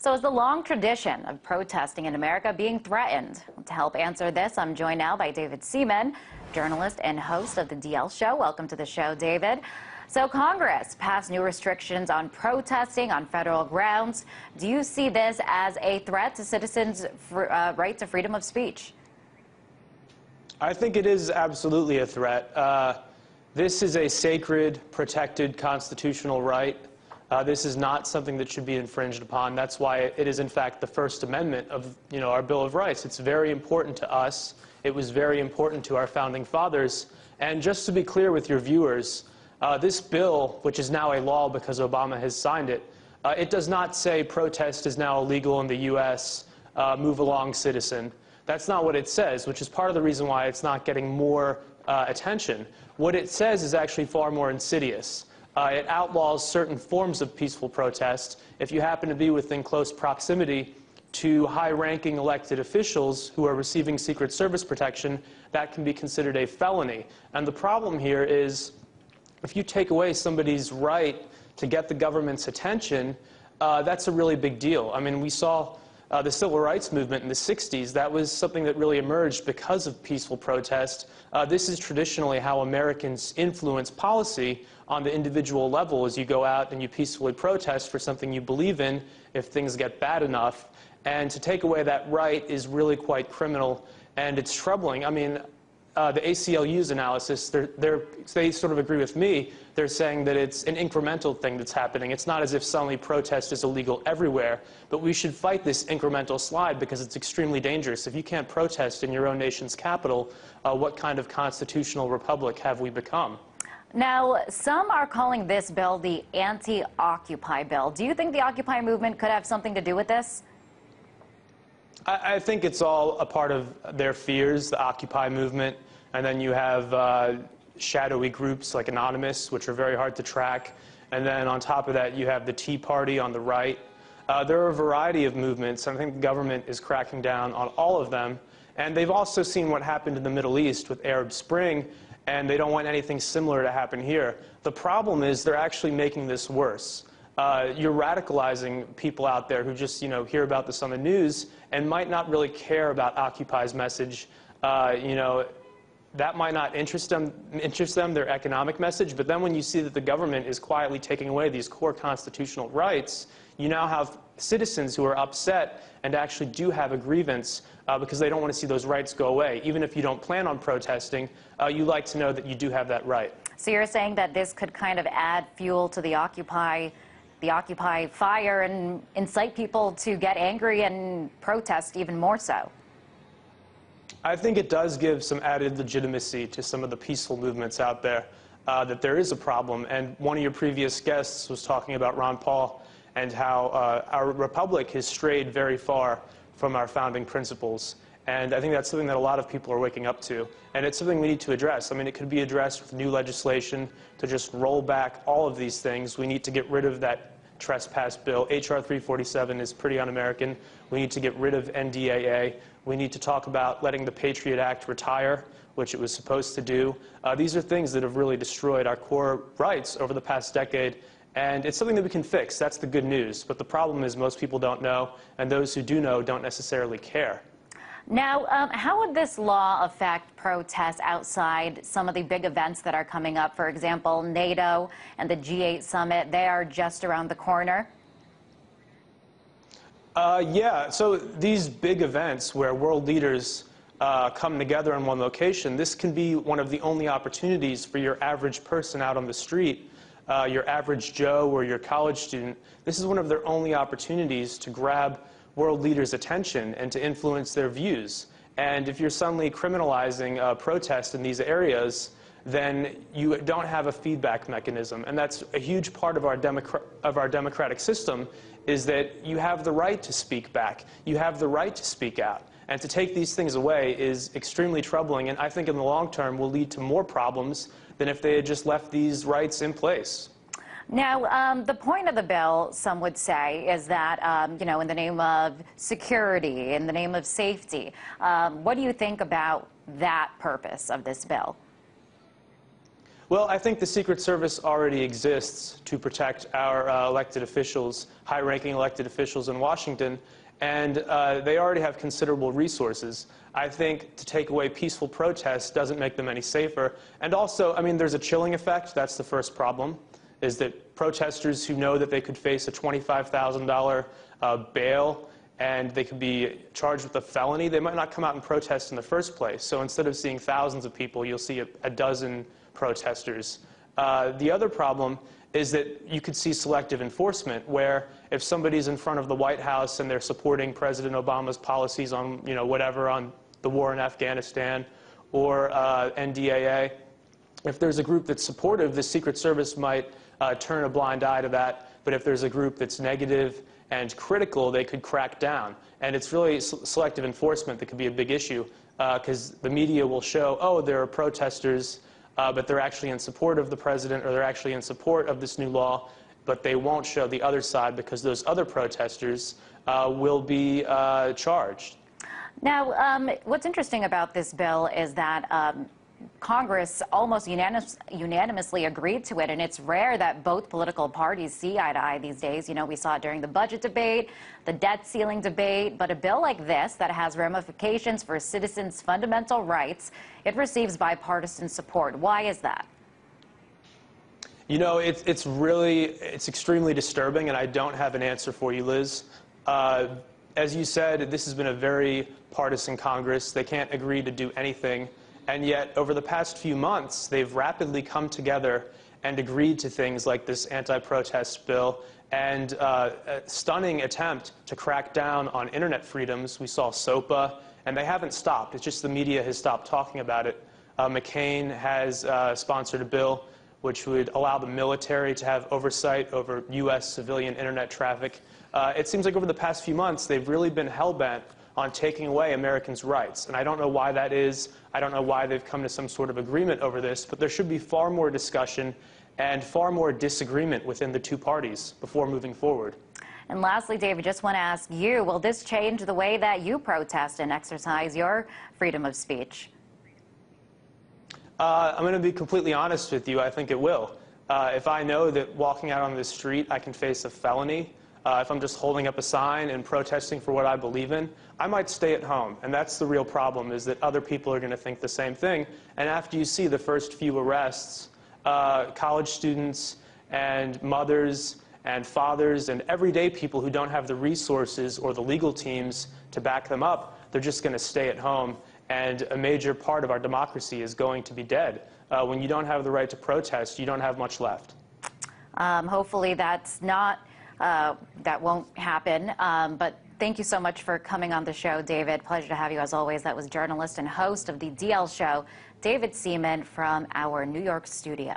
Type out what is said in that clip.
So is the long tradition of protesting in America being threatened? To help answer this, I'm joined now by David Seaman, journalist and host of the DL Show. Welcome to the show, David. So Congress passed new restrictions on protesting on federal grounds. Do you see this as a threat to citizens' right to freedom of speech? I think it is absolutely a threat. This is a sacred, protected constitutional right. This is not something that should be infringed upon. That's why it is, in fact, the First Amendment of our Bill of Rights. It's very important to us. It was very important to our founding fathers. And just to be clear with your viewers, this bill, which is now a law because Obama has signed it, it does not say protest is now illegal in the U.S., move along, citizen. That's not what it says, which is part of the reason why it's not getting more attention. What it says is actually far more insidious. It outlaws certain forms of peaceful protest. If you happen to be within close proximity to high-ranking elected officials who are receiving Secret Service protection, that can be considered a felony. And the problem here is, if you take away somebody's right to get the government's attention, that's a really big deal. I mean, we saw the civil rights movement in the 60s. That was something that really emerged because of peaceful protest. This is traditionally how Americans influence policy on the individual level, as you go out and you peacefully protest for something you believe in if things get bad enough. And to take away that right is really quite criminal, and it's troubling. I mean, the ACLU's analysis, they sort of agree with me. They're saying that it's an incremental thing that's happening. It's not as if suddenly protest is illegal everywhere, but we should fight this incremental slide because it's extremely dangerous. If you can't protest in your own nation's capital, what kind of constitutional republic have we become? Now, some are calling this bill the anti-Occupy bill. Do you think the Occupy movement could have something to do with this? I think it's all a part of their fears, the Occupy movement. And then you have shadowy groups like Anonymous, which are very hard to track. And then on top of that, you have the Tea Party on the right. There are a variety of movements, and I think the government is cracking down on all of them. And they've also seen what happened in the Middle East with Arab Spring, and they don't want anything similar to happen here. The problem is they're actually making this worse. You're radicalizing people out there who just, hear about this on the news and might not really care about Occupy's message. That might not interest them, their economic message, but then when you see that the government is quietly taking away these core constitutional rights, you now have citizens who are upset and actually do have a grievance because they don't want to see those rights go away. Even if you don't plan on protesting, you like to know that you do have that right. So you're saying that this could kind of add fuel to the Occupy fire and incite people to get angry and protest even more so? I think it does give some added legitimacy to some of the peaceful movements out there, that there is a problem. And one of your previous guests was talking about Ron Paul and how our republic has strayed very far from our founding principles. And I think that's something that a lot of people are waking up to. And it's something we need to address. I mean, it could be addressed with new legislation to just roll back all of these things. We need to get rid of that trespass bill. H.R. 347 is pretty un-American. We need to get rid of NDAA. We need to talk about letting the Patriot Act retire, which it was supposed to do. These are things that have really destroyed our core rights over the past decade. And it's something that we can fix. That's the good news. But the problem is most people don't know, and those who do know don't necessarily care. Now, how would this law affect protests outside some of the big events that are coming up? For example, NATO and the G8 summit, they are just around the corner. Yeah, so these big events where world leaders come together in one location, this can be one of the only opportunities for your average person out on the street, your average Joe or your college student. This is one of their only opportunities to grab world leaders' attention and to influence their views. And if you're suddenly criminalizing protest in these areas, then you don't have a feedback mechanism. And that's a huge part of our democratic system, is that you have the right to speak back. You have the right to speak out. And to take these things away is extremely troubling, and I think in the long term will lead to more problems than if they had just left these rights in place. Now, the point of the bill, some would say, is that, in the name of security, in the name of safety. What do you think about that purpose of this bill? Well, I think the Secret Service already exists to protect our elected officials, high-ranking elected officials in Washington, and they already have considerable resources. I think to take away peaceful protests doesn't make them any safer. And also, I mean, there's a chilling effect. That's the first problem, is that protesters who know that they could face a $25,000 bail and they could be charged with a felony, they might not come out and protest in the first place. So instead of seeing thousands of people, you'll see a dozen protesters. The other problem is that you could see selective enforcement, where if somebody's in front of the White House and they're supporting President Obama's policies on, you know, whatever, on the war in Afghanistan or NDAA, if there's a group that's supportive, the Secret Service might turn a blind eye to that. But if there's a group that's negative and critical, they could crack down. And it's really selective enforcement that could be a big issue, because the media will show, oh, there are protesters, but they're actually in support of the president, or they're actually in support of this new law, but they won't show the other side because those other protesters will be charged. Now, what's interesting about this bill is that Congress almost unanimously agreed to it, and it's rare that both political parties see eye to eye these days. You know, we saw it during the budget debate, the debt ceiling debate, but a bill like this that has ramifications for citizens' fundamental rights, it receives bipartisan support. Why is that? You know, it's extremely disturbing, and I don't have an answer for you, Liz. As you said, this has been a very partisan Congress. They can't agree to do anything. And yet, over the past few months, they've rapidly come together and agreed to things like this anti-protest bill and a stunning attempt to crack down on internet freedoms. We saw SOPA, and they haven't stopped. It's just the media has stopped talking about it. McCain has sponsored a bill which would allow the military to have oversight over U.S. civilian internet traffic. It seems like over the past few months, they've really been hell-bent on taking away Americans' rights. And I don't know why that is. I don't know why they've come to some sort of agreement over this, but there should be far more discussion and far more disagreement within the two parties before moving forward. And lastly, David, just want to ask you, will this change the way that you protest and exercise your freedom of speech? I'm going to be completely honest with you. I think it will. If I know that walking out on the street I can face a felony, if I'm just holding up a sign and protesting for what I believe in, I might stay at home. And that's the real problem, is that other people are going to think the same thing. And after you see the first few arrests, college students and mothers and fathers and everyday people who don't have the resources or the legal teams to back them up, they're just going to stay at home. And a major part of our democracy is going to be dead. When you don't have the right to protest, you don't have much left. Hopefully that's not... that won't happen. But thank you so much for coming on the show, David. Pleasure to have you as always. That was journalist and host of the DL show, David Seaman, from our New York studio.